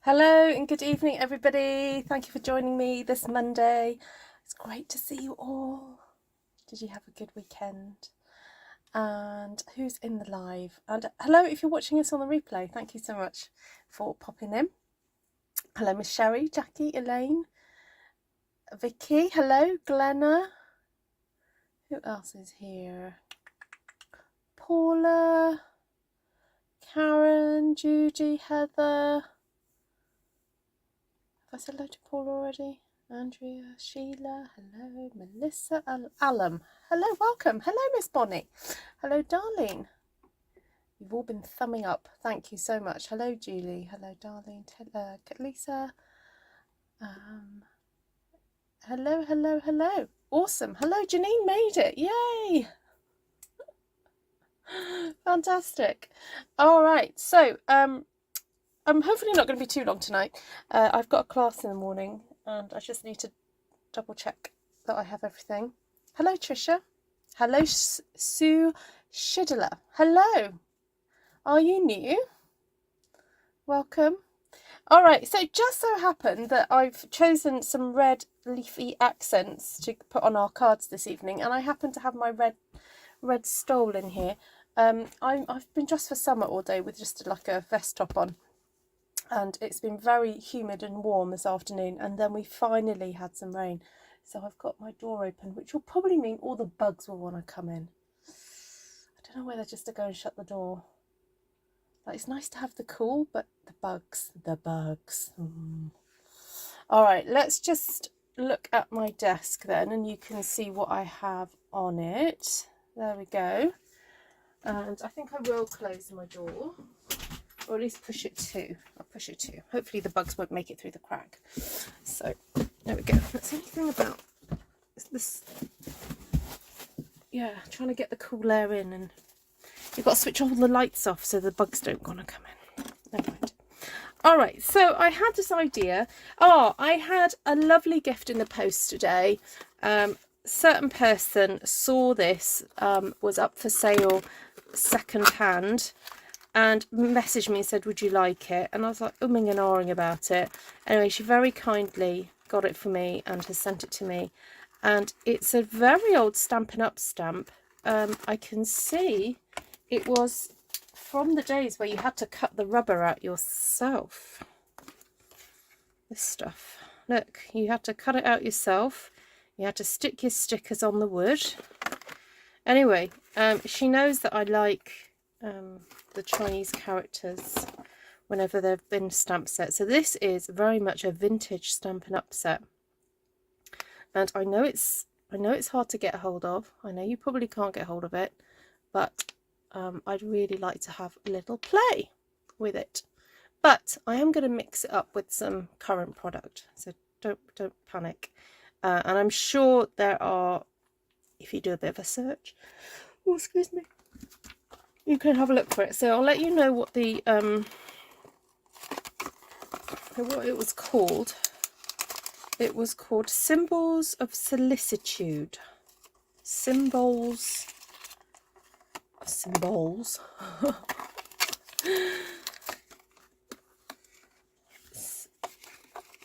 Hello and good evening, everybody. Thank you for joining me this Monday. It's great to see you all. Did you have a good weekend? And who's in the live? And hello, if you're watching us on the replay, thank you so much for popping in. Hello, Miss Sherry, Jackie, Elaine, Vicky. Hello, Glenna. Who else is here? Paula, Karen, Judy, Heather. Have I said hello to Paul already? Andrea, Sheila, hello, Melissa, Alum, hello, welcome, hello, Miss Bonnie, hello, Darlene. You've all been thumbing up, thank you so much. Hello, Julie, hello, Darlene, Lisa, hello, awesome, hello, Janine made it, yay! Fantastic. All right, so I'm hopefully not going to be too long tonight. I've got a class in the morning and I just need to double check that I have everything. Hello, Trisha. Hello, Sue Shidler. Hello. Are you new? Welcome. All right, so it just so happened that I've chosen some red leafy accents to put on our cards this evening, and I happen to have my red stole in here. I've been dressed for summer all day with just like a vest top on. And it's been very humid and warm this afternoon, and then we finally had some rain, so I've got my door open, which will probably mean all the bugs will want to come in. I don't know whether just to go and shut the door. Like, it's nice to have the cool, but the bugs. All right, let's just look at my desk then, and you can see what I have on it. There we go. And I think I will close my door. Or at least push it to. I'll push it to. Hopefully the bugs won't make it through the crack. So there we go. That's the only thing about this. Yeah, trying to get the cool air in, and you've got to switch all the lights off so the bugs don't want to come in. Never mind. All right, so I had this idea. I had a lovely gift in the post today. Certain person saw this, was up for sale second hand, and messaged me and said, would you like it? And I was like umming and ahhing about it. Anyway, she very kindly got it for me and has sent it to me. And it's a very old Stampin' Up stamp. I can see it was from the days where you had to cut the rubber out yourself. This stuff. Look, you had to cut it out yourself. You had to stick your stickers on the wood. Anyway, she knows that I like the Chinese characters whenever they've been stamp set. So this is very much a vintage Stampin' Up set, and I know it's hard to get a hold of. I know you probably can't get hold of it, but I'd really like to have a little play with it. But I am going to mix it up with some current product, so don't panic. And I'm sure there are, if you do a bit of a search, oh excuse me, you can have a look for it. So I'll let you know what the what it was called. It was called Symbols of Solicitude. Symbols.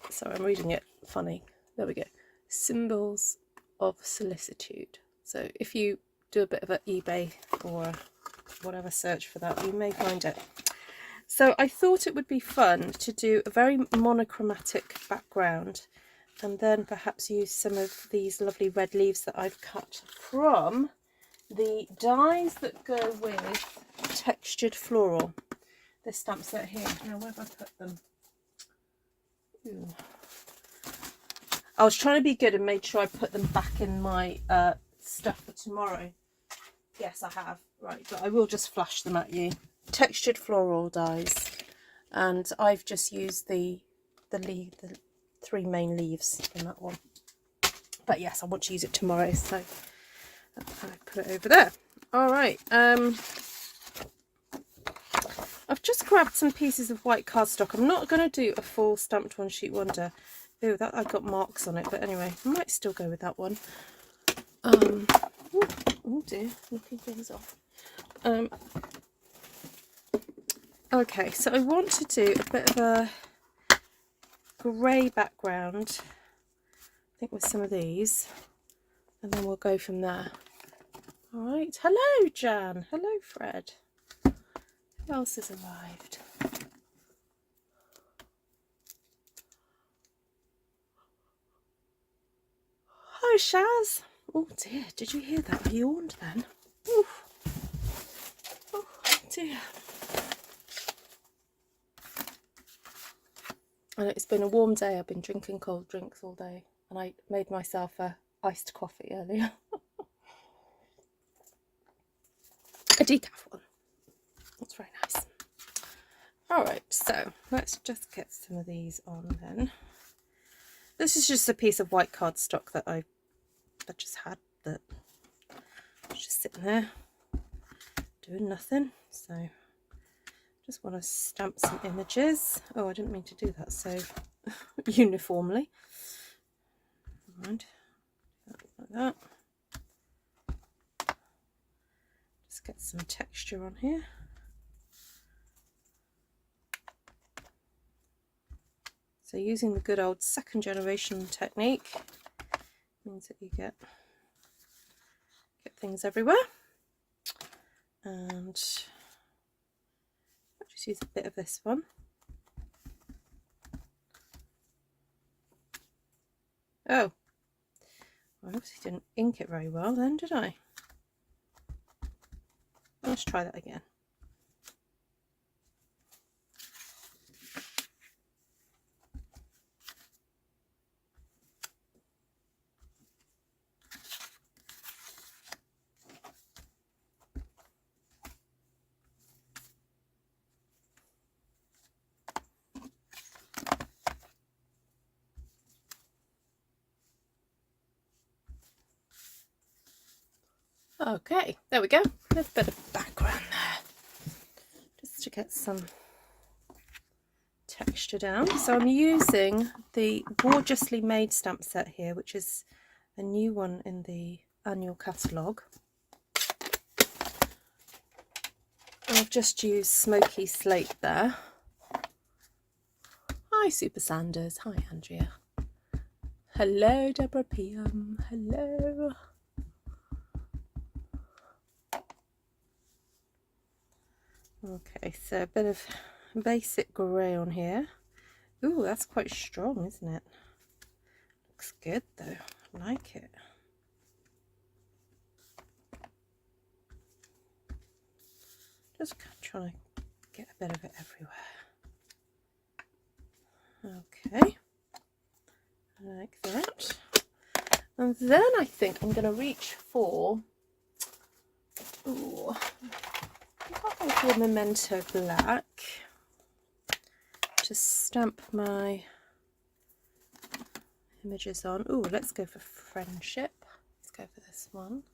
Sorry, I'm reading it funny. There we go. Symbols of Solicitude. So if you do a bit of an eBay or whatever search for that, you may find it. So I thought it would be fun to do a very monochromatic background, and then perhaps use some of these lovely red leaves that I've cut from the dies that go with Textured Floral. This stamp set here. Now, where have I put them? Ooh. I was trying to be good and made sure I put them back in my stuff for tomorrow. Yes, I have. Right, but I will just flash them at you. Textured Floral dies, and I've just used the three main leaves in that one. But yes, I want to use it tomorrow, so I put it over there. All right. I've just grabbed some pieces of white cardstock. I'm not going to do a full stamped one sheet wonder. Ooh, that I've got marks on it, but anyway, I might still go with that one. Oh dear, knocking things off. Okay, so I want to do a bit of a grey background, I think, with some of these, and then we'll go from there. All right. Hello, Jan. Hello, Fred. Who else has arrived? Hi, Shaz. Oh dear, did you hear that? I yawned then. Oof. Oh dear. I know it's been a warm day. I've been drinking cold drinks all day, and I made myself a iced coffee earlier. A decaf one. That's very nice. Alright, so let's just get some of these on then. This is just a piece of white cardstock that I just had, that was just sitting there doing nothing. So just want to stamp some images. Oh, I didn't mean to do that so uniformly. Right, like that. Just get some texture on here. So using the good old second generation technique means that you get things everywhere. And I'll just use a bit of this one. Oh, I obviously didn't ink it very well then, did I? Let's try that again. Okay, there we go. A little bit of background there, just to get some texture down. So I'm using the Gorgeously Made stamp set here, which is a new one in the annual catalogue. I've just used Smoky Slate there. Hi Super Sanders, hi Andrea. Hello Deborah PM, hello. Okay, so a bit of basic grey on here. Ooh, that's quite strong, isn't it? Looks good though, I like it. Just trying to get a bit of it everywhere. Okay, like that. And then I think I'm going to reach for, ooh, I'll go for Memento Black to stamp my images on. Ooh, let's go for Friendship. Let's go for this one.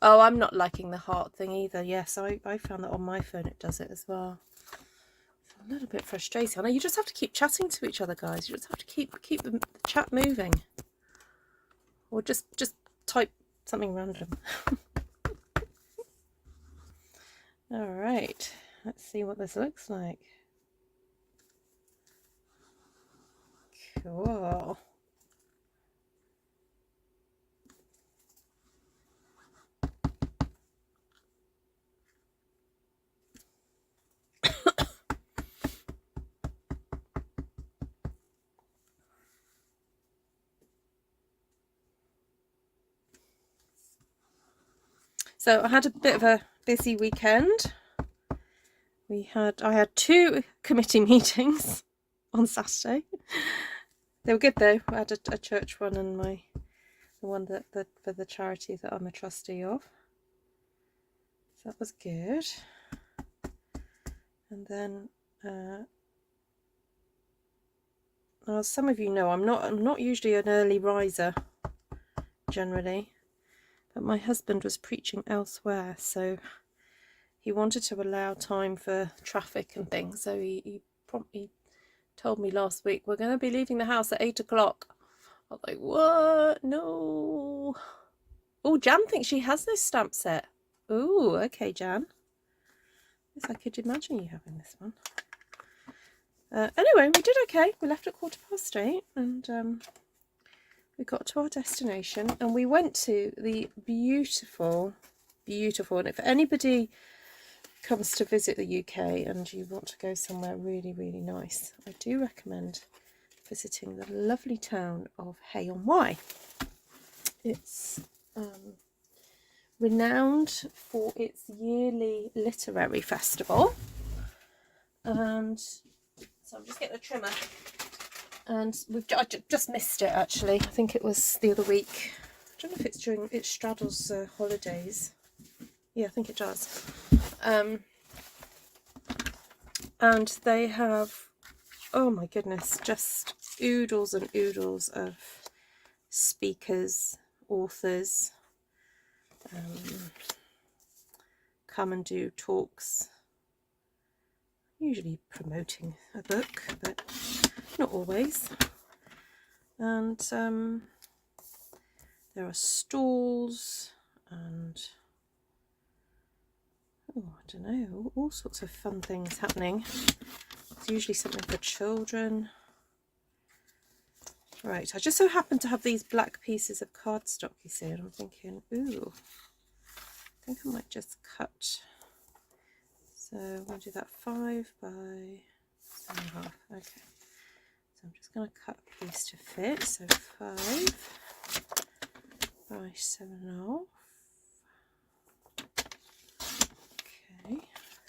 Oh, I'm not liking the heart thing either. Yes, I found that on my phone it does it as well. So a little bit frustrating. I know you just have to keep chatting to each other, guys. You just have to keep the chat moving. Or just type something random. Alright, let's see what this looks like. Cool. So I had a bit of a busy weekend. I had 2 committee meetings on Saturday. They were good though. I had a church one and the one for the charity that I'm a trustee of. So that was good. And then as some of you know, I'm not usually an early riser generally. But my husband was preaching elsewhere, so he wanted to allow time for traffic and things. So he promptly told me last week, we're going to be leaving the house at 8 o'clock. I was like, what? No. Oh, Jan thinks she has this stamp set. Oh, okay, Jan. Yes, I could imagine you having this one. Anyway, we did okay. We left at 8:15 and we got to our destination and we went to the beautiful, and if anybody comes to visit the UK and you want to go somewhere really, really nice, I do recommend visiting the lovely town of Hay-on-Wye. It's renowned for its yearly literary festival, and so I'm just getting a trimmer, and I just missed it actually. I think it was the other week. I don't know if it straddles holidays. Yeah, I think it does. And they have, oh my goodness, just oodles and oodles of speakers, authors, come and do talks, usually promoting a book, but not always. And there are stalls and, oh, I don't know, all sorts of fun things happening. It's usually something for children. Right, I just so happen to have these black pieces of cardstock, you see, and I'm thinking, ooh, I think I might just cut. So I'm going to do that 5 by 7.5. Okay, so I'm just going to cut a piece to fit. So 5 by 7.5. Okay, I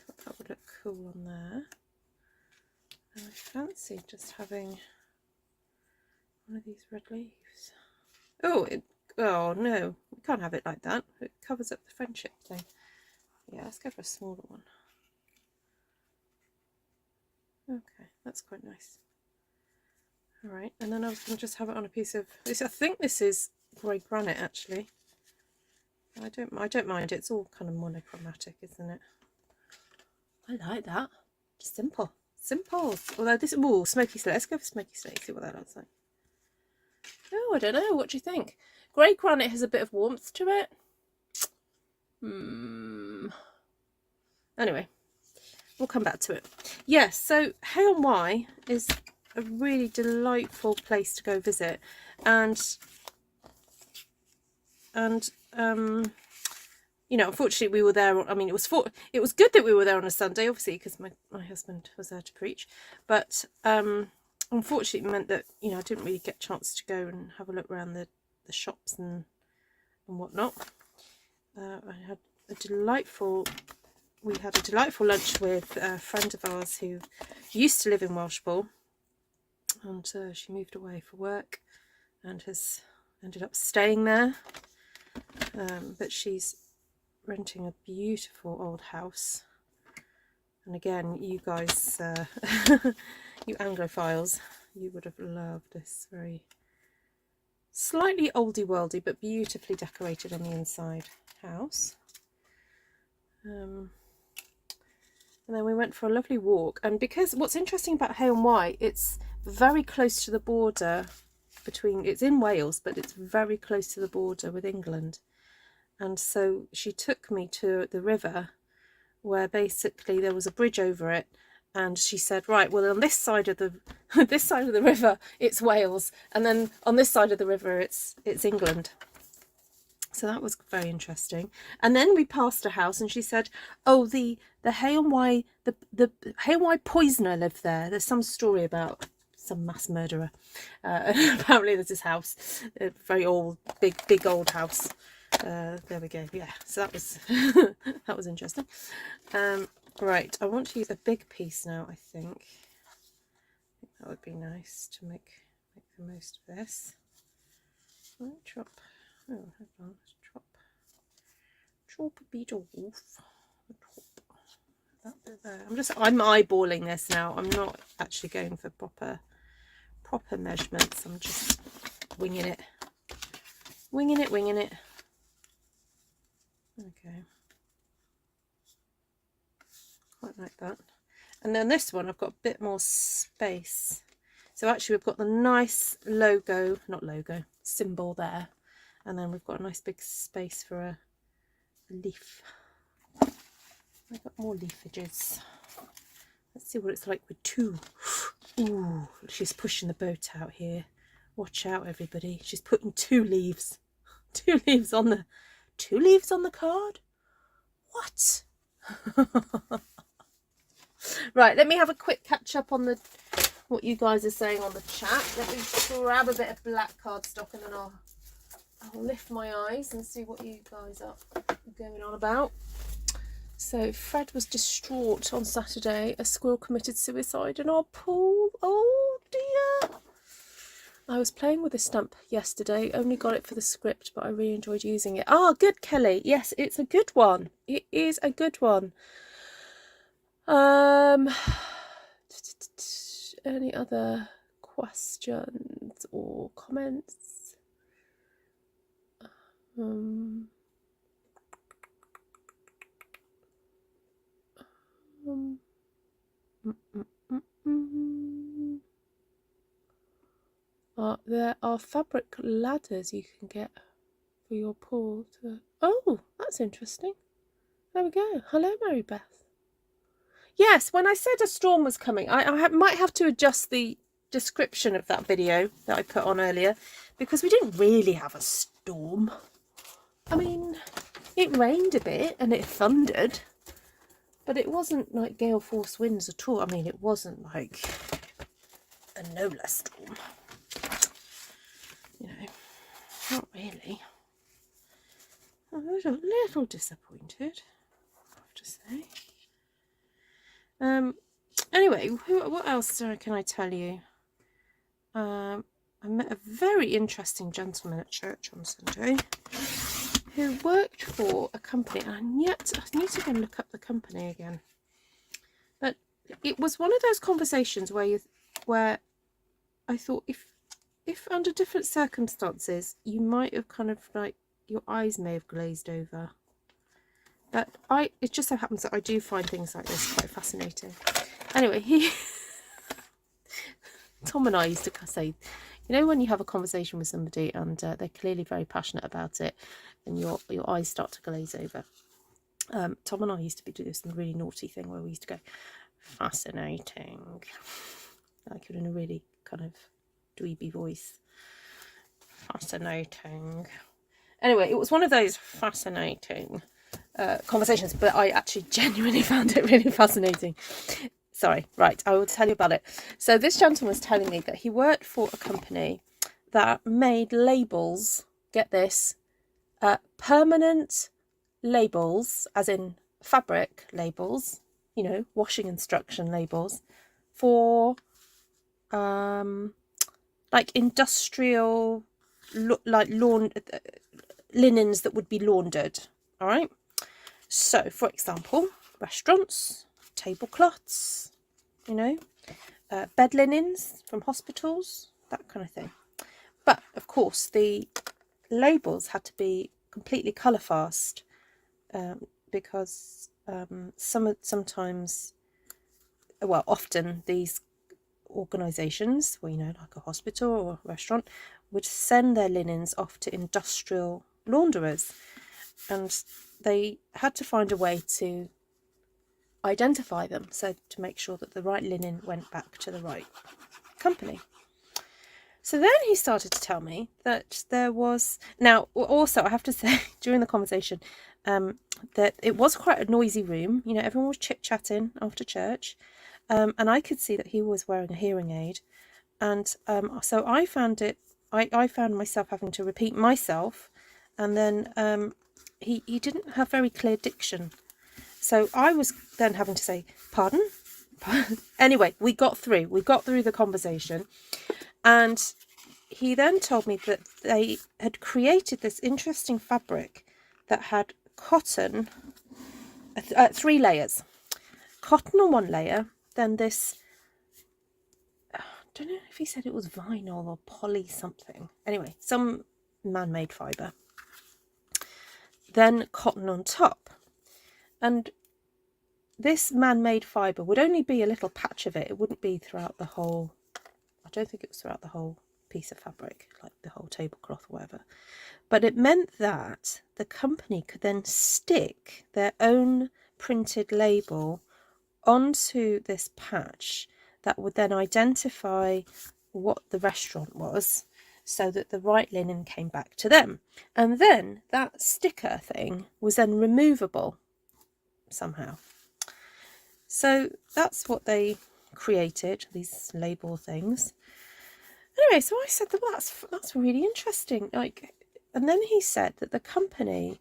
thought that would look cool on there. And I fancy just having one of these red leaves. Oh, oh no, we can't have it like that. It covers up the friendship thing. Yeah, let's go for a smaller one. Okay, that's quite nice. All right, and then I was going to just have it on a piece of this. I think this is grey granite actually. I don't mind. It's all kind of monochromatic, isn't it? I like that. Just simple. Although this, ooh, Smoky Slate. Let's go for Smoky Slate. See what that looks like. Oh, I don't know. What do you think? Grey granite has a bit of warmth to it. Anyway, we'll come back to it. Yes, so Hay-on-Wye is a really delightful place to go visit, and you know, unfortunately we were there. I mean, it was good that we were there on a Sunday, obviously, because my husband was there to preach, but unfortunately it meant that, you know, I didn't really get a chance to go and have a look around the shops and whatnot. We had a delightful lunch with a friend of ours who used to live in Welshpool, and she moved away for work and has ended up staying there, but she's renting a beautiful old house. And again, you guys, you Anglophiles, you would have loved this very slightly oldie worldy but beautifully decorated on the inside house. And then we went for a lovely walk, and because what's interesting about Hay-on-Wye, it's very close to the border it's in Wales, but it's very close to the border with England. And so she took me to the river, where basically there was a bridge over it, and she said, right, well, on this side of the river it's Wales, and then on this side of the river it's England. So that was very interesting. And then we passed a house, and she said, oh, the Hay-on-Wye, the Hay-on-Wye poisoner lived there. There's some story about some mass murderer. Apparently there's this house, a very old, big old house. There we go. Yeah, so that was that was interesting. Right, I want to use a big piece now. I think that would be nice to make the most of this. Chop. Oh, hold on. Chop a bit off. That bit there. I'm eyeballing this now. I'm not actually going for proper measurements. I'm just winging it. Okay, quite like that. And then this one, I've got a bit more space. So actually we've got the nice symbol there, and then we've got a nice big space for a leaf. I've got more leafages. Let's see what it's like with two. Ooh, she's pushing the boat out here. Watch out, everybody. She's putting 2 leaves. 2 leaves on the... 2 leaves on the card? What? Right, let me have a quick catch up on what you guys are saying on the chat. Let me grab a bit of black cardstock and then I'll lift my eyes and see what you guys are going on about. So Fred was distraught on Saturday. A squirrel committed suicide in our pool. Oh dear. I was playing with this stamp yesterday. Only got it for the script, but I really enjoyed using it. Ah, good, Kelly. Yes, it's a good one. It is a good one. Any other questions or comments? There are fabric ladders you can get for your pool. Oh, that's interesting. There we go. Hello, Mary Beth. Yes, when I said a storm was coming, I might have to adjust the description of that video that I put on earlier, because we didn't really have a storm. I mean, it rained a bit and it thundered, but it wasn't like gale force winds at all. I mean, it wasn't like a NOLA storm. You know, not really. I was a little disappointed, I have to say. Anyway, what else can I tell you? I met a very interesting gentleman at church on Sunday who worked for a company, and I need to go and look up the company again. But it was one of those conversations where I thought if under different circumstances you might have kind of like your eyes may have glazed over. But it just so happens that I do find things like this quite fascinating. Anyway, Tom and I used to say, you know, when you have a conversation with somebody and they're clearly very passionate about it and your eyes start to glaze over. Tom and I used to do this really naughty thing where we used to go, fascinating. Like in a really kind of dweeby voice. Fascinating. Anyway, it was one of those fascinating conversations, but I actually genuinely found it really fascinating. Sorry, right, I will tell you about it. So this gentleman was telling me that he worked for a company that made labels, get this, permanent labels, as in fabric labels, you know, washing instruction labels, for like industrial, like linens that would be laundered, all right? So, for example, restaurants, tablecloths, you know, bed linens from hospitals, that kind of thing. But, of course, the labels had to be completely colour fast because sometimes, well, often these organisations, well, you know, like a hospital or a restaurant, would send their linens off to industrial launderers, and they had to find a way to identify them, so to make sure that the right linen went back to the right company. So then he started to tell me that there was, now also I have to say during the conversation that it was quite a noisy room, you know, everyone was chit-chatting after church, and I could see that he was wearing a hearing aid, and so I found myself having to repeat myself, and then he didn't have very clear diction. So I was then having to say, pardon? Anyway, we got through the conversation. And he then told me that they had created this interesting fabric that had cotton, 3 layers. Cotton on one layer, then this, I don't know if he said it was vinyl or poly something. Anyway, some man-made fibre. Then cotton on top. And this man-made fibre would only be a little patch of it. It wouldn't be throughout the whole, I don't think it was throughout the whole piece of fabric, like the whole tablecloth or whatever. But it meant that the company could then stick their own printed label onto this patch that would then identify what the restaurant was, so that the right linen came back to them. And then that sticker thing was then removable somehow. So that's what they created, these label things. Anyway, so I said, well, that's really interesting. Like, and then he said that the company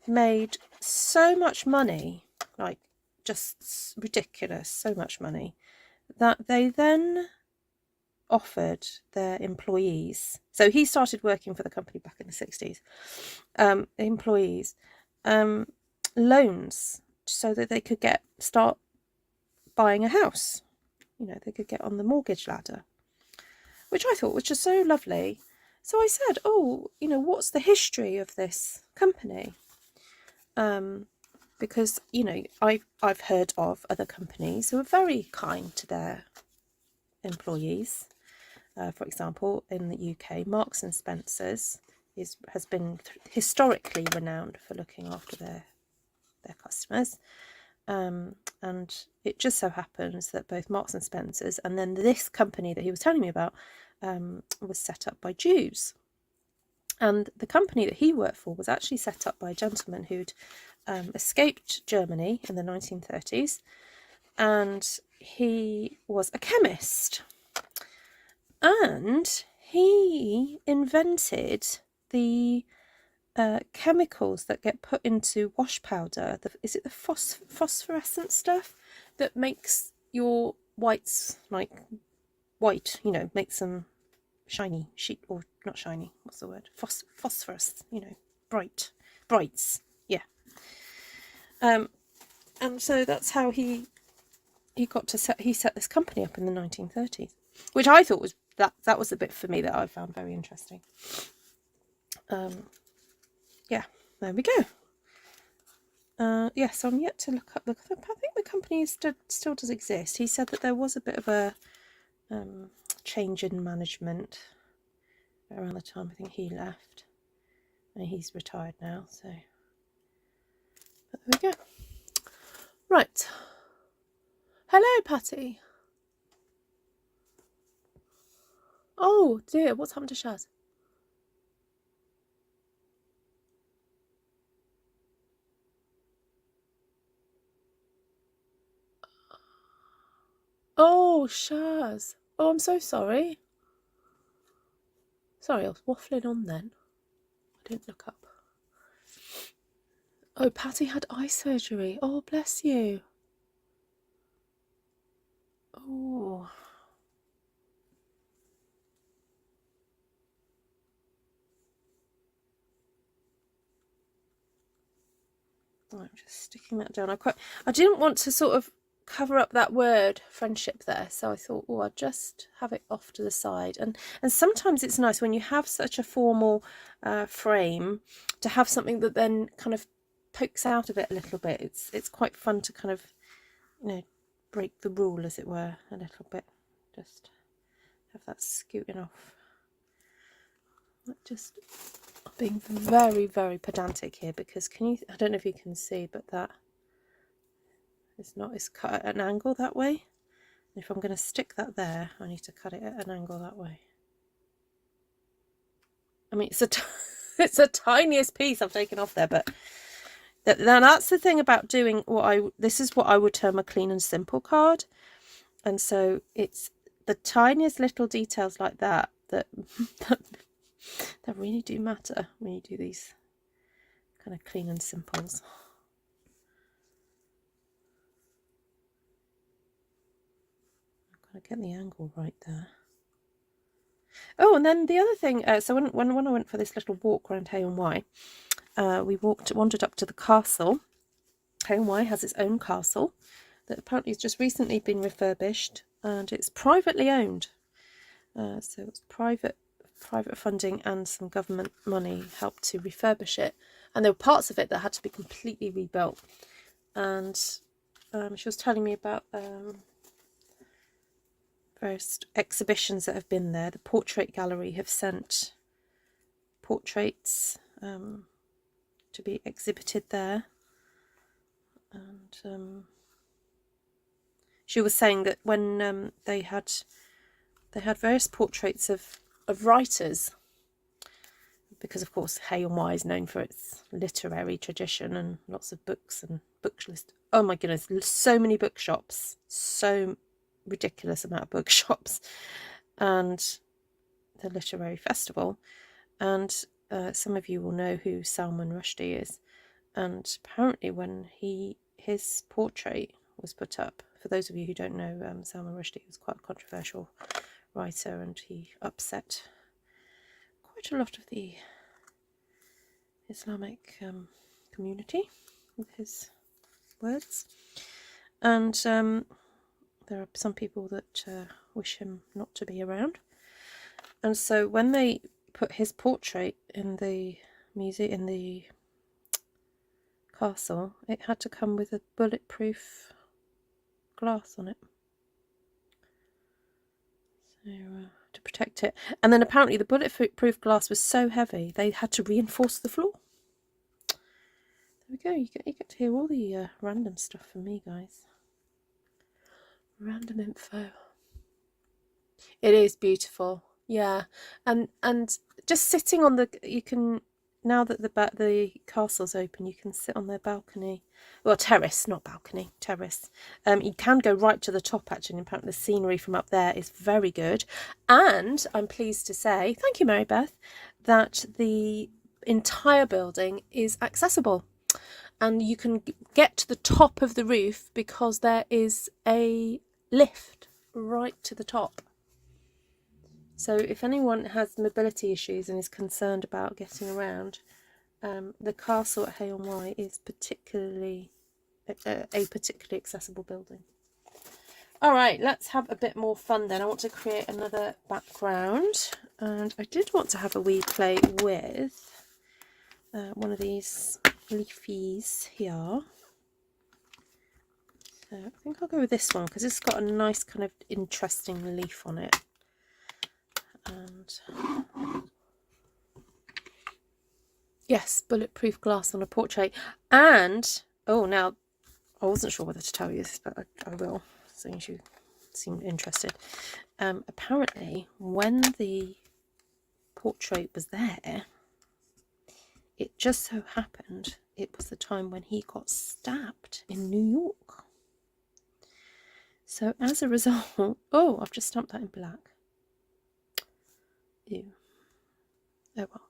made so much money, like just ridiculous, so much money, that they then offered their employees. So he started working for the company back in the 60s. Employees loans so that they could start buying a house. You know, they could get on the mortgage ladder, which I thought was just so lovely. So I said, oh, you know, what's the history of this company? Because, you know, I've heard of other companies who are very kind to their employees. For example, in the UK, Marks and Spencer's has been historically renowned for looking after their customers. And it just so happens that both Marks and Spencer's and then this company that he was telling me about was set up by Jews. And the company that he worked for was actually set up by a gentleman who'd escaped Germany in the 1930s, and he was a chemist. And he invented the chemicals that get put into wash powder. Is it the phosphorescent stuff that makes your whites like white? You know, makes them shiny, or not shiny. What's the word? Phosphorus. You know, brights. Yeah. And so that's how he got to set this company up in the 1930s, which I thought was that was the bit for me that I found very interesting. Yeah, there we go. Yes, I'm yet to look up I think the company still does exist. He said that there was a bit of a change in management around the time I think he left, and he's retired now. So, but there we go. Right. Hello, Patty. Oh dear, what's happened to Shaz? Oh, Shaz. Oh, I'm so sorry. Sorry, I was waffling on then. I didn't look up. Oh, Patty had eye surgery. Oh, bless you. Oh. I'm just sticking that down. I didn't want to sort of cover up that word friendship there, so I thought, oh, I'll just have it off to the side. And sometimes it's nice when you have such a formal frame to have something that then kind of pokes out of it a little bit. It's quite fun to kind of, you know, break the rule, as it were, a little bit. Just have that scooting off. Just being very, very pedantic here, because I don't know if you can see, but that it's cut at an angle that way. And if I'm going to stick that there, I need to cut it at an angle that way. I mean, it's the tiniest piece I've taken off there, but now that's the thing about doing this is what I would term a clean and simple card. And so it's the tiniest little details like that really do matter when you do these kind of clean and simples. I've got to get the angle right there. Oh, and then the other thing, so when I went for this little walk around Hay-on-Wye, we wandered up to the castle. Hay-on-Wye has its own castle that apparently has just recently been refurbished, and it's privately owned. So it's private funding and some government money helped to refurbish it, and there were parts of it that had to be completely rebuilt. And she was telling me about various exhibitions that have been there. The portrait gallery have sent portraits to be exhibited there, and she was saying that when they had various portraits of writers, because of course Hay-on-Wye is known for its literary tradition and lots of books and book list. Oh my goodness, so many bookshops, so ridiculous amount of bookshops, and the literary festival. And some of you will know who Salman Rushdie is, and apparently when his portrait was put up, for those of you who don't know, Salman Rushdie was quite a controversial writer, and he upset quite a lot of the Islamic community with his words, and there are some people that wish him not to be around. And so when they put his portrait in the museum, in the castle, it had to come with a bulletproof glass on it, so to protect it. And then apparently the bulletproof glass was so heavy they had to reinforce the floor. There we go. You get to hear all the random stuff from me, guys. Random info. It is beautiful, yeah. And just sitting on the, you can, now that the castle's open, you can sit on their balcony, well, terrace, not balcony, terrace. You can go right to the top, actually. In fact, the scenery from up there is very good. And I'm pleased to say, thank you, Mary Beth, that the entire building is accessible, and you can get to the top of the roof because there is a lift right to the top. So if anyone has mobility issues and is concerned about getting around, the castle at Hay-on-Wye is particularly a particularly accessible building. All right, let's have a bit more fun then. I want to create another background, and I did want to have a wee play with one of these leafies here. So I think I'll go with this one because it's got a nice kind of interesting leaf on it. And yes, bulletproof glass on a portrait. And oh, now I wasn't sure whether to tell you this, but I will, since you seemed interested. Apparently when the portrait was there, it just so happened it was the time when he got stabbed in New York. So as a result, oh, I've just stamped that in black. Ew. Oh well.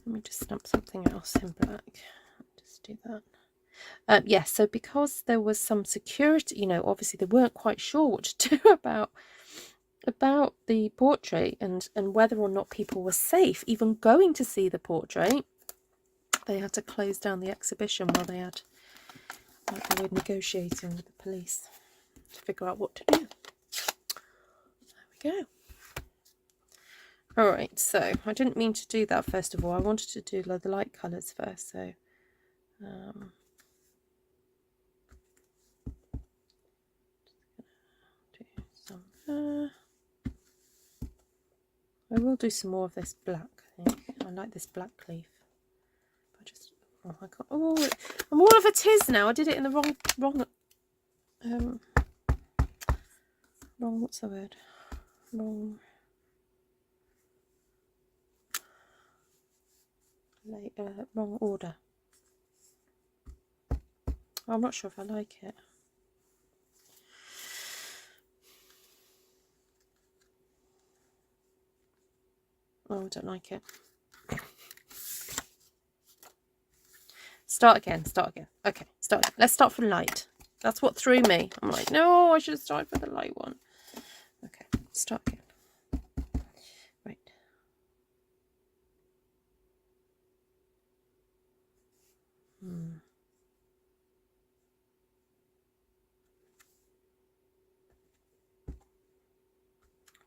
Let me just stamp something else in black. Just do that. Yes, so because there was some security, you know, obviously they weren't quite sure what to do about the portrait and whether or not people were safe even going to see the portrait. They had to close down the exhibition while they were negotiating with the police to figure out what to do. There we go. Alright, so I didn't mean to do that first of all. I wanted to do the light colours first, so do some I will do some more of this black, I think. I like this black leaf. I just, oh, I can't, oh, I'm all of a tiz now. I did it in the wrong, what's the word? Wrong order. I'm not sure if I like it. Oh, I don't like it. Start again. Okay, start again. Let's start from light. That's what threw me. I'm like, no, I should start with the light one. Okay, start again. Right.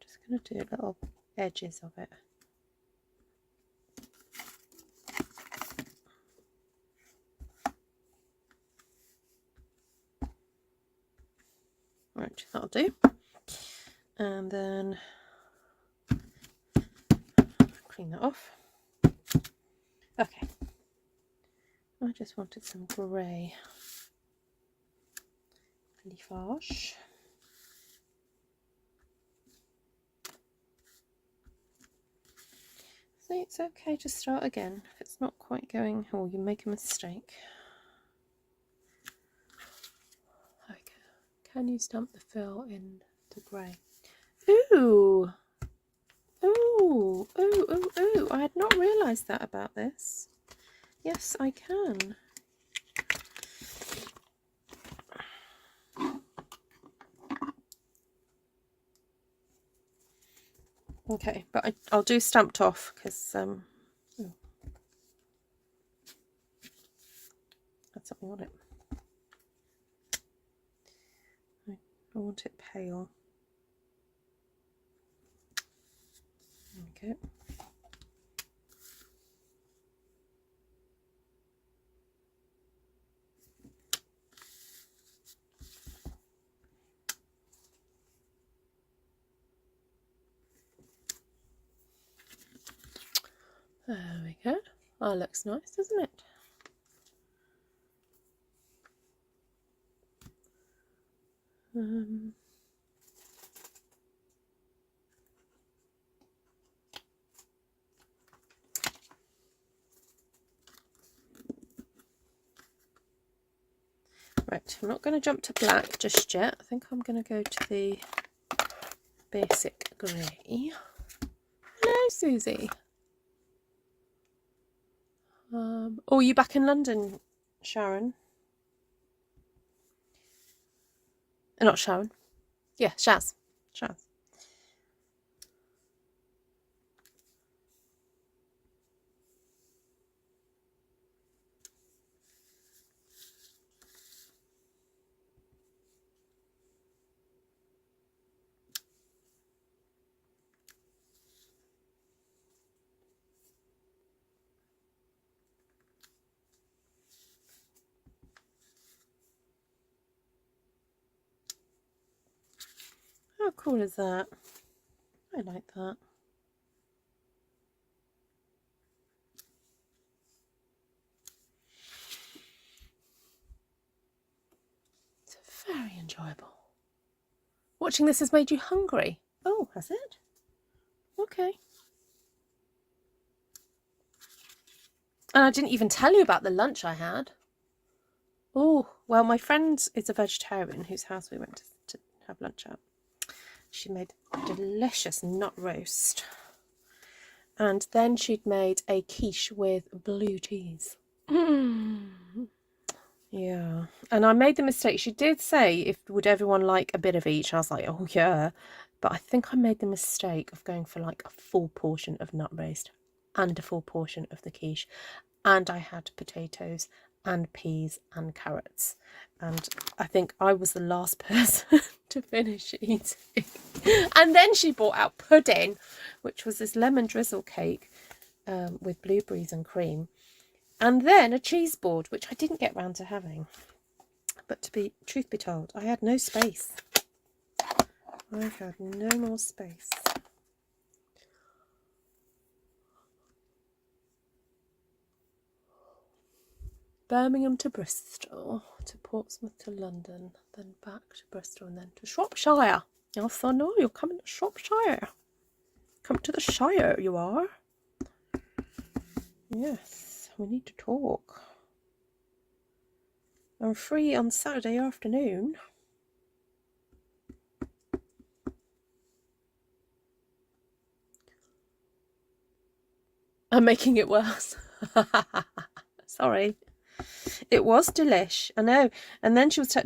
Just going to do little edges of it. Right, that'll do. And then clean that off. Okay. I just wanted some grey leafage. So it's okay to start again if it's not quite going, or you make a mistake. Okay. Can you stamp the fill in the grey? Ooh! Ooh! Ooh! Ooh! Ooh! I had not realised that about this. Yes, I can. Okay, but I'll do stamped off because oh, had something on it. I want it pale. Okay. There we go. Oh, looks nice, doesn't it? Right, I'm not going to jump to black just yet. I think I'm going to go to the basic grey. Hello, Susie. Oh, you back in London, Sharon? Not Sharon. Yeah, Shaz. Shaz. How cool is that? I like that. It's very enjoyable. Watching this has made you hungry. Oh, has it? Okay. And I didn't even tell you about the lunch I had. Oh, well, my friend is a vegetarian whose house we went to have lunch at. She made a delicious nut roast. And then she'd made a quiche with blue cheese. Yeah. And I made the mistake. She did say, would everyone like a bit of each? I was like, oh, yeah. But I think I made the mistake of going for like a full portion of nut roast and a full portion of the quiche. And I had potatoes and peas and carrots. And I think I was the last person to finish eating. And then she brought out pudding, which was this lemon drizzle cake with blueberries and cream. And then a cheese board, which I didn't get round to having. But truth be told, I had no space. I had no more space. Birmingham to Bristol, to Portsmouth to London, then back to Bristol and then to Shropshire. Yes, I know, you're coming to Shropshire. Come to the Shire, you are. Yes, we need to talk. I'm free on Saturday afternoon. I'm making it worse. Sorry. It was delish, I know. And then she was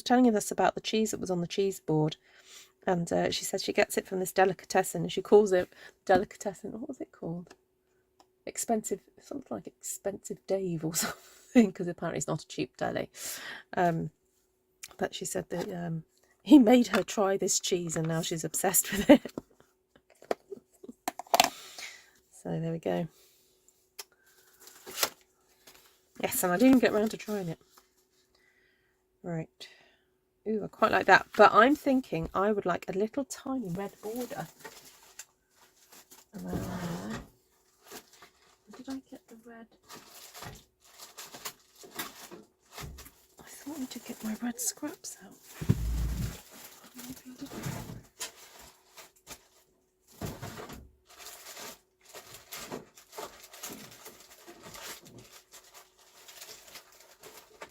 telling us about the cheese that was on the cheese board. And she said she gets it from this delicatessen, and she calls it delicatessen. What was it called? Expensive, something like Expensive Dave or something, because apparently it's not a cheap deli. But she said that he made her try this cheese, and now she's obsessed with it. So there we go. Yes, and I didn't get around to trying it. Right. Ooh, I quite like that. But I'm thinking I would like a little tiny red border. Where did I get the red? I thought I need to get my red scraps out.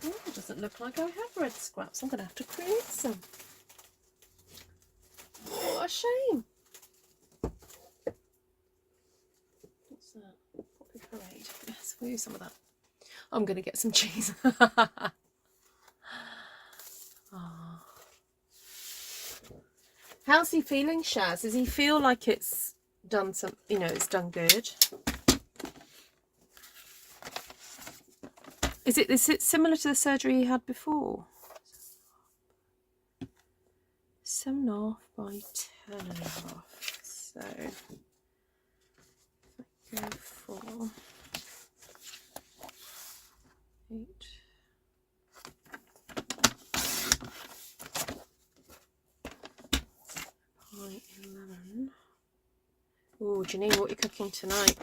Oh, it doesn't look like I have red scraps. I'm going to have to create some. What a shame. What's that? Poppy Parade. Yes, we'll use some of that. I'm going to get some cheese. Oh. How's he feeling, Shaz? Does he feel like it's done some, you know, it's done good? Is it similar to the surgery he had before? 7.5 by 10.5. So if I go for 8. By 11. Oh, Janine, what are you cooking tonight?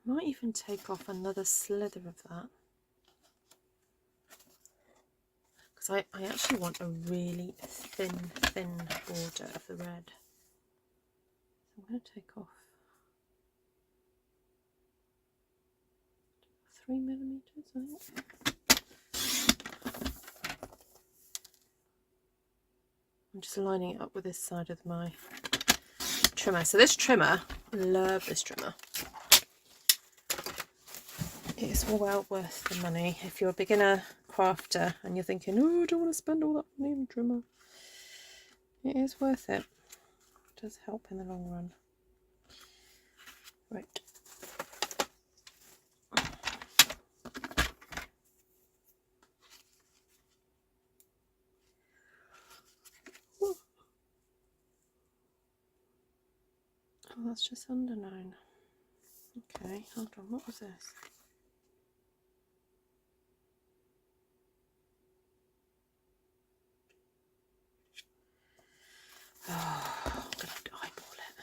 I might even take off another slither of that. Because I actually want a really thin border of the red. So I'm going to take off 3mm, I think. I'm just lining it up with this side of my trimmer. So this trimmer, I love this trimmer. It's well worth the money. If you're a beginner crafter and you're thinking, oh, I don't want to spend all that money on a trimmer, it is worth it. It does help in the long run. Right. Oh, that's just under 9. Okay, hold on, what was this? Oh, I'm going to have to eyeball it.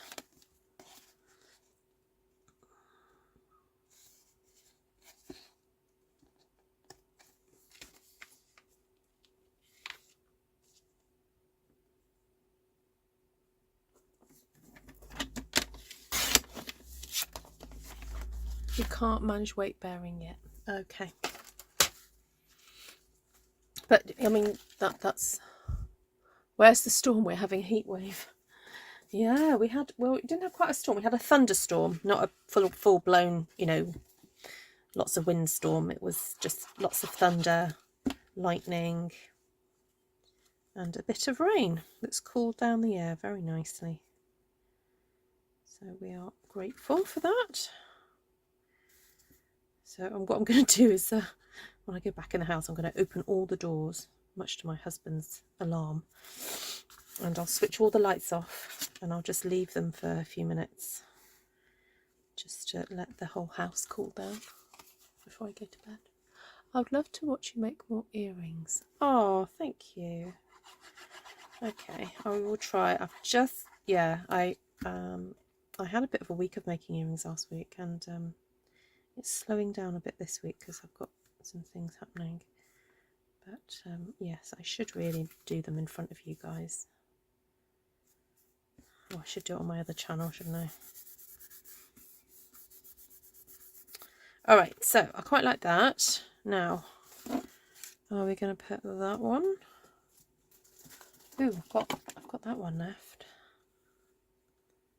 You can't manage weight bearing yet. Okay. But, I mean, that's... Where's the storm? We're having a heat wave. Yeah, we had... Well, we didn't have quite a storm. We had a thunderstorm, not a full-blown, you know, lots of windstorm. It was just lots of thunder, lightning, and a bit of rain that's cooled down the air very nicely. So we are grateful for that. So what I'm going to do is, when I go back in the house, I'm going to open all the doors, much to my husband's alarm. And I'll switch all the lights off and I'll just leave them for a few minutes. Just to let the whole house cool down before I go to bed. I would love to watch you make more earrings. Oh, thank you. Okay, I will try. I've just, yeah, I had a bit of a week of making earrings last week, and it's slowing down a bit this week because I've got some things happening. But yes, I should really do them in front of you guys. Oh, I should do it on my other channel, shouldn't I? Alright, so I quite like that. Now, are we going to put that one? Ooh, I've got that one left.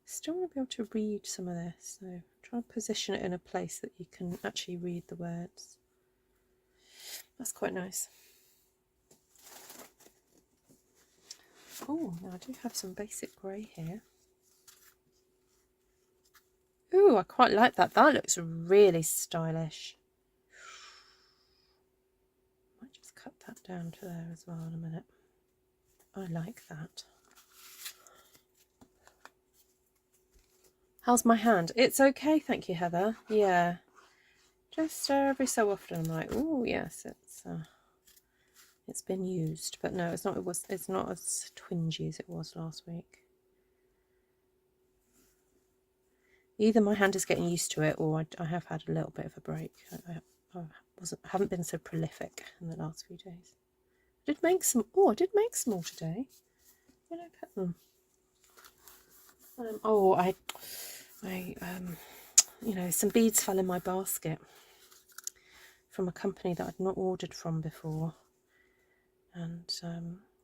Still want to be able to read some of this, so try and position it in a place that you can actually read the words. That's quite nice. Oh, now I do have some basic grey here. Ooh, I quite like that. That looks really stylish. Might just cut that down to there as well in a minute. I like that. How's my hand? It's okay, thank you, Heather. Yeah, just every so often I'm like, oh yes, it's been used, but no, it's not. It's not as twingy as it was last week. Either my hand is getting used to it, or I have had a little bit of a break. I haven't been so prolific in the last few days. I did make some. Oh, I did make some more today. Where did I put them? You know, some beads fell in my basket from a company that I'd not ordered from before, and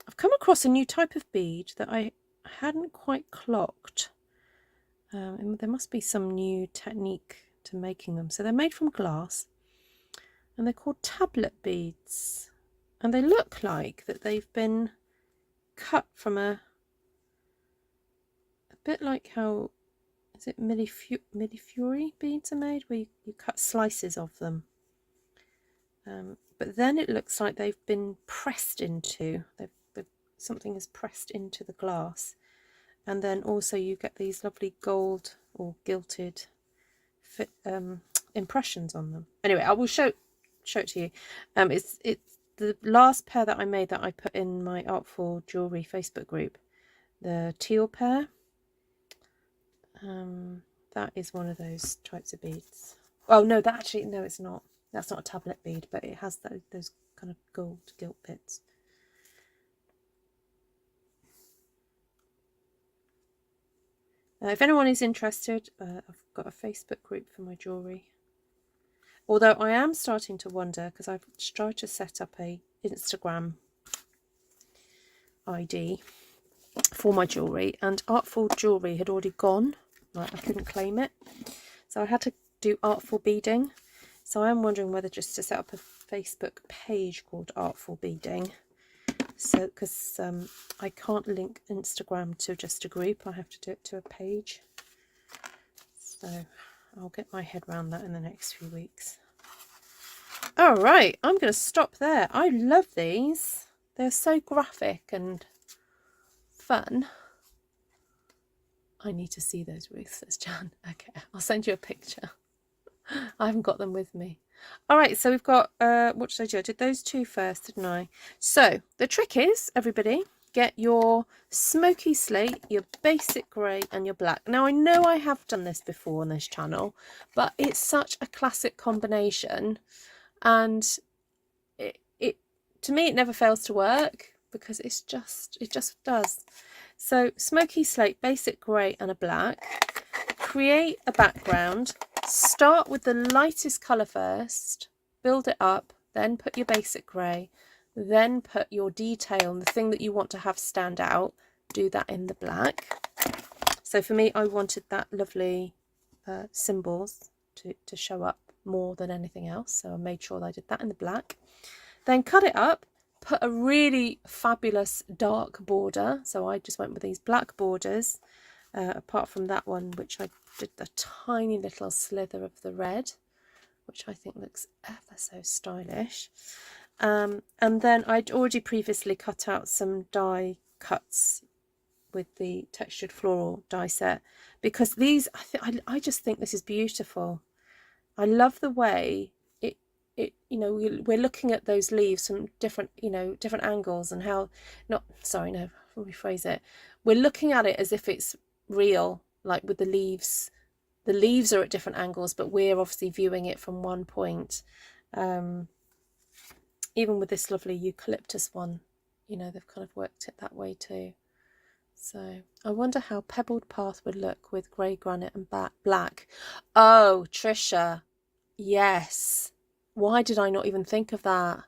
I've come across a new type of bead that I hadn't quite clocked. And there must be some new technique to making them. So they're made from glass, and they're called tablet beads, and they look like that they've been cut from a bit like how, is it Midi-Fury beads are made, where you cut slices of them. But then it looks like they've been pressed into, something is pressed into the glass. And then also you get these lovely gold or gilded impressions on them. Anyway, I will show it to you. It's the last pair that I made that I put in my Artful Jewellery Facebook group. The teal pair. That is one of those types of beads. Oh no, no, it's not. That's not a tablet bead, but it has those kind of gold gilt bits. If anyone is interested, I've got a Facebook group for my jewellery. Although I am starting to wonder, because I've tried to set up a Instagram ID for my jewellery, and Artful Jewellery had already gone. Like, I couldn't claim it. So I had to do Artful Beading. So I'm wondering whether just to set up a Facebook page called Artful Beading. So, because I can't link Instagram to just a group, I have to do it to a page. So I'll get my head around that in the next few weeks. All right, I'm going to stop there. I love these. They're so graphic and fun. I need to see those, Ruth, says Jan. Okay, I'll send you a picture. I haven't got them with me. All right, so we've got, what did I do? I did those two first, didn't I? So the trick is, everybody, get your Smoky Slate, your basic grey and your black. Now, I know I have done this before on this channel, but it's such a classic combination, and it to me, it never fails to work, because it just does. So Smoky Slate, basic grey and a black. Create a background. Start with the lightest colour first, build it up, then put your basic grey, then put your detail and the thing that you want to have stand out, do that in the black. So for me, I wanted that lovely symbols to show up more than anything else, so I made sure that I did that in the black. Then cut it up, put a really fabulous dark border, so I just went with these black borders, apart from that one, which I did a tiny little slither of the red, which I think looks ever so stylish. And then I'd already previously cut out some die cuts with the textured floral die set, because these, I just think this is beautiful. I love the way it you know, we're looking at those leaves from different, you know, different angles, and how, let me rephrase it. We're looking at it as if it's real, like with the leaves are at different angles, but we're obviously viewing it from one point. Even with this lovely eucalyptus one, you know, they've kind of worked it that way too. So I wonder how Pebbled Path would look with grey granite and black. Oh, Trisha, yes, why did I not even think of that?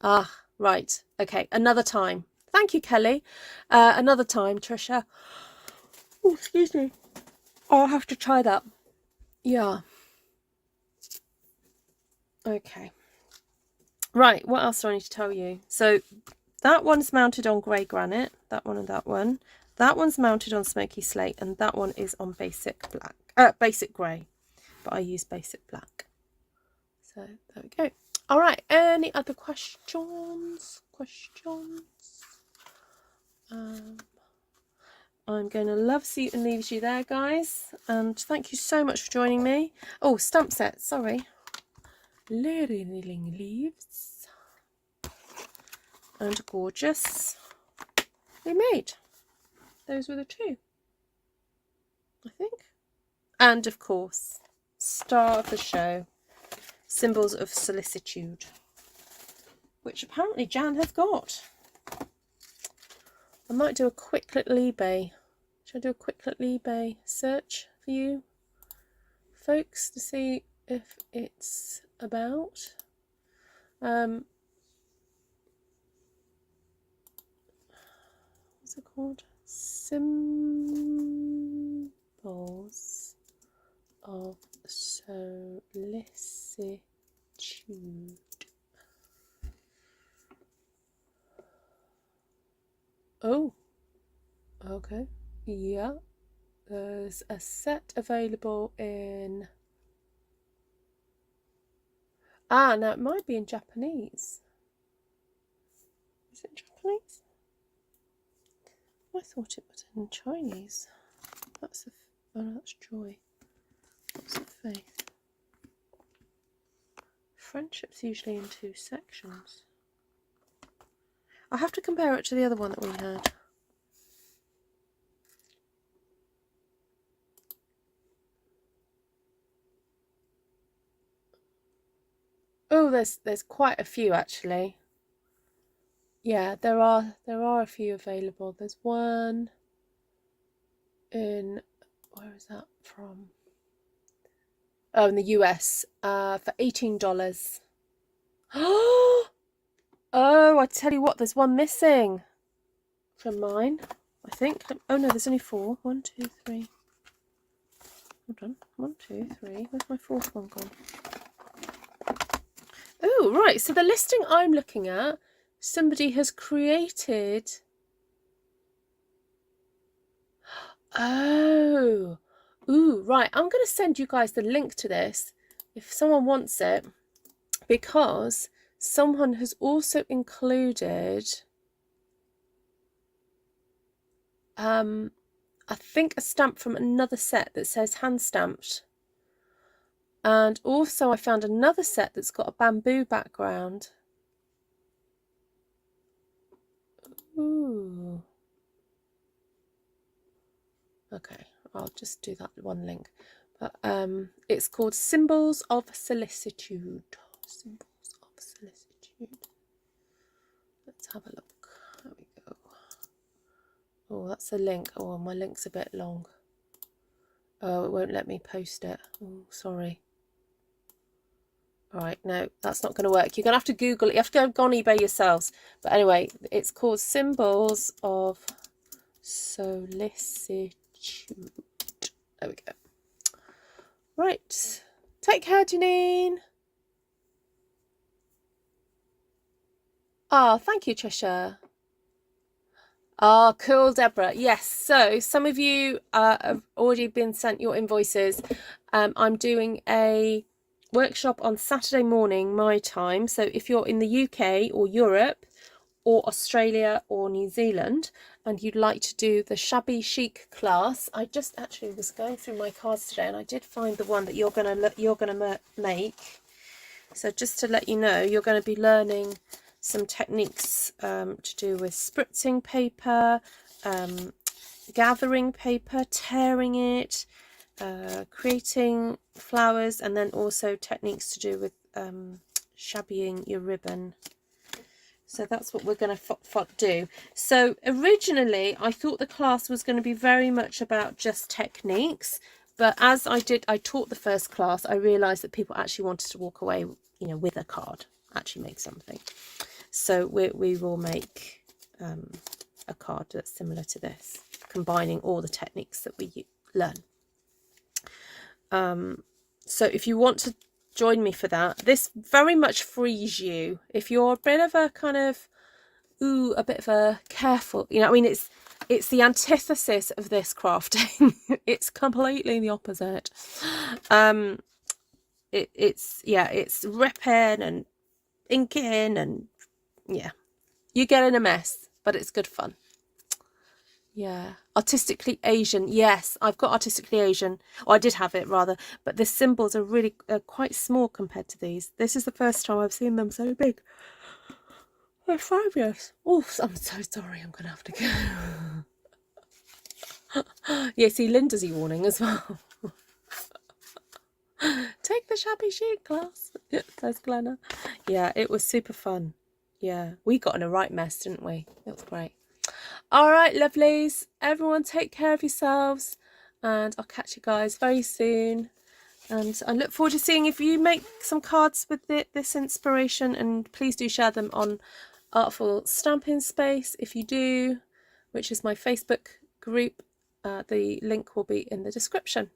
Ah, right, okay, another time. Thank you, Kelly. Another time, Trisha. Oh, excuse me. I'll have to try that. Yeah. Okay. Right, what else do I need to tell you? So that one's mounted on grey granite, that one and that one. That one's mounted on Smoky Slate, and that one is on basic black, basic grey, but I use basic black. So there we go. All right, any other questions? I'm going to love, see, and leave you there, guys. And thank you so much for joining me. Oh, stamp set, sorry. Leaves. And gorgeous. We made. Those were the two, I think. And of course, star of the show, Symbols of Solicitude, which apparently Jan has got. I might do a quick little eBay. Should I do a quick little eBay search for you folks to see if it's about? What's it called? Symbols of Solicitude. Oh, okay. Yeah, there's a set available in... Ah, now it might be in Japanese. Is it Japanese? I thought it was in Chinese. That's a... Oh, no, that's joy. What's the faith? Friendship's usually in 2 sections. I have to compare it to the other one that we had. Oh, there's quite a few actually. Yeah, there are a few available. There's one in, where is that from? Oh, in the US, for $18. Oh, I tell you what, there's one missing from mine, I think. Oh no, there's only 4. 1, 2, 3. Hold on. 1, 2, 3. Where's my 4th one gone? Oh, right. So the listing I'm looking at, somebody has created. Oh, ooh, right. I'm going to send you guys the link to this if someone wants it, because someone has also included, I think, a stamp from another set that says hand stamped. And also I found another set that's got a bamboo background. Ooh. Okay, I'll just do that one link. But it's called Symbols of Solicitude. Symbols of Solicitude. Let's have a look. There we go. Oh, that's a link. Oh, my link's a bit long. Oh, it won't let me post it. Oh, sorry. All right, no, that's not going to work. You're going to have to Google it. You have to go on eBay yourselves. But anyway, it's called Symbols of Solicitude. There we go. Right. Take care, Janine. Oh, thank you, Trisha. Oh, cool, Deborah. Yes, so some of you have already been sent your invoices. I'm doing a workshop on Saturday morning, my time. So if you're in the UK or Europe or Australia or New Zealand and you'd like to do the shabby chic class, I just actually was going through my cards today and I did find the one that you're gonna make. So just to let you know, you're going to be learning some techniques to do with spritzing paper, gathering paper, tearing it, creating flowers, and then also techniques to do with shabbying your ribbon. So that's what we're going to do. So originally I thought the class was going to be very much about just techniques, but as I taught the first class, I realized that people actually wanted to walk away, you know, with a card, actually make something. So we will make a card that's similar to this, combining all the techniques that we learn. So if you want to join me for that, this very much frees you. If you're a bit of a kind of, a bit of a careful, you know, I mean, it's the antithesis of this crafting. It's completely the opposite. It's ripping and inking and yeah, you get in a mess, but it's good fun. Yeah, artistically Asian. Yes, I've got artistically Asian. Or I did have it rather, but the symbols are really quite small compared to these. This is the first time I've seen them so big. They're fabulous. Oh, I'm so sorry. I'm gonna have to go. Yeah, see, Linda's e-warning as well. Take the shabby chic class, says Glenna. Yeah, it was super fun. Yeah, we got in a right mess, didn't we? It was great. All right, lovelies. Everyone take care of yourselves, and I'll catch you guys very soon. And I look forward to seeing if you make some cards with this inspiration, and please do share them on Artful Stampin Space if you do, which is my Facebook group. The link will be in the description.